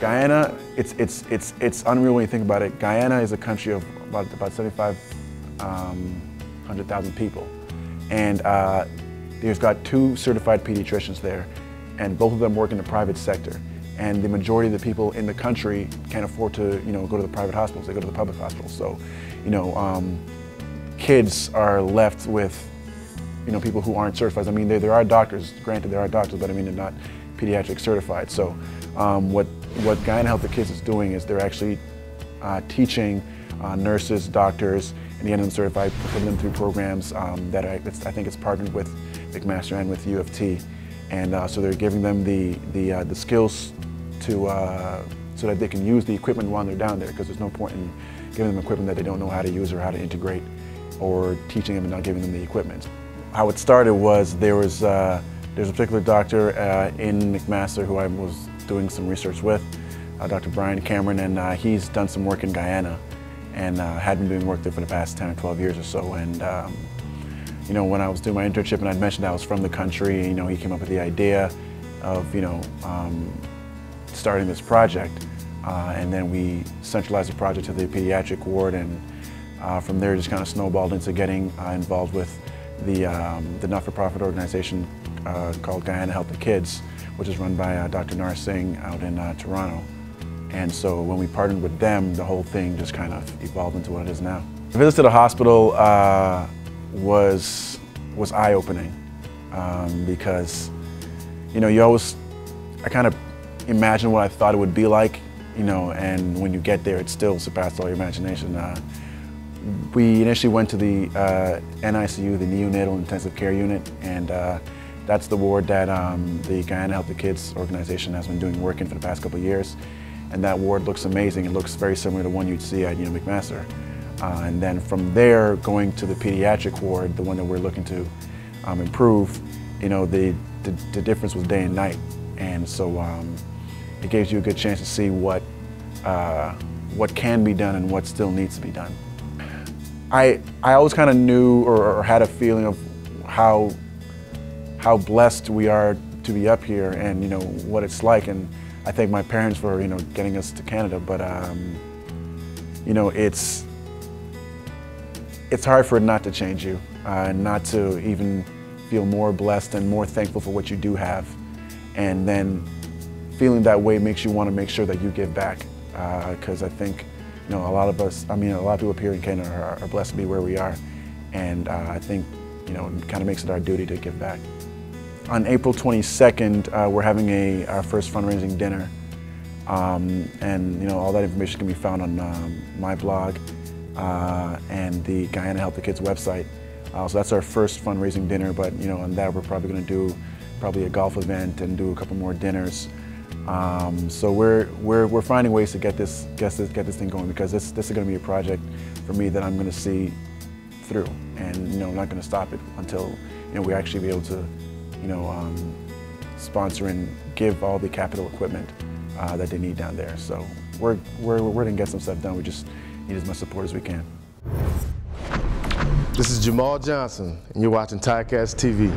Guyana, it's unreal when you think about it. Guyana is a country of about 7,500,000 people, and there's got 2 certified pediatricians there, and both of them work in the private sector. And the majority of the people in the country can't afford to, go to the private hospitals. They go to the public hospitals. So, kids are left with, people who aren't certified. I mean, there are doctors. Granted, there are doctors, but I mean, they're not pediatric certified. So, what Guyana Help the Kids is doing is they're actually teaching nurses, doctors, and getting them certified, putting them through programs that I think it's partnered with McMaster and with U of T. And so they're giving them the skills to so that they can use the equipment while they're down there, because there's no point in giving them equipment that they don't know how to use or how to integrate, or teaching them and not giving them the equipment. How it started was there's a particular doctor in McMaster who I was doing some research with, Dr. Brian Cameron, and he's done some work in Guyana and had been doing work there for the past 10 or 12 years or so. And when I was doing my internship and I'd mentioned I was from the country, he came up with the idea of, starting this project. And then we centralized the project to the pediatric ward, and from there just kind of snowballed into getting involved with the not-for-profit organization called Guyana Help the Kids, which is run by Dr. Nar Singh out in Toronto. And so when we partnered with them, the whole thing just kind of evolved into what it is now. The visit to the hospital was eye-opening because, I kind of imagined what I thought it would be like, and when you get there, it still surpassed all your imagination. We initially went to the NICU, the Neonatal Intensive Care Unit, and that's the ward that the Guyana Help the Kids organization has been doing work in for the past couple of years. And that ward looks amazing. It looks very similar to one you'd see at McMaster. And then from there, going to the pediatric ward, the one that we're looking to improve, the difference was day and night. And so it gives you a good chance to see what can be done and what still needs to be done. I always kind of knew or had a feeling of how blessed we are to be up here, and what it's like. And I thank my parents for getting us to Canada, but it's hard for it not to change you, not to even feel more blessed and more thankful for what you do have. And then feeling that way makes you want to make sure that you give back, because I think a lot of us, a lot of people up here in Canada are blessed to be where we are, and I think it kind of makes it our duty to give back. On April 22nd, we're having our first fundraising dinner, and all that information can be found on my blog and the Guyana Help the Kids website. So that's our first fundraising dinner, but on that we're probably going to do a golf event and do a couple more dinners. So we're finding ways to get this thing going, because this is going to be a project for me that I'm going to see through, and I'm not going to stop it until we actually be able to sponsor and give all the capital equipment that they need down there. So we're going to get some stuff done. We just need as much support as we can. This is Jamal Johnson, and you're watching Ticast TV.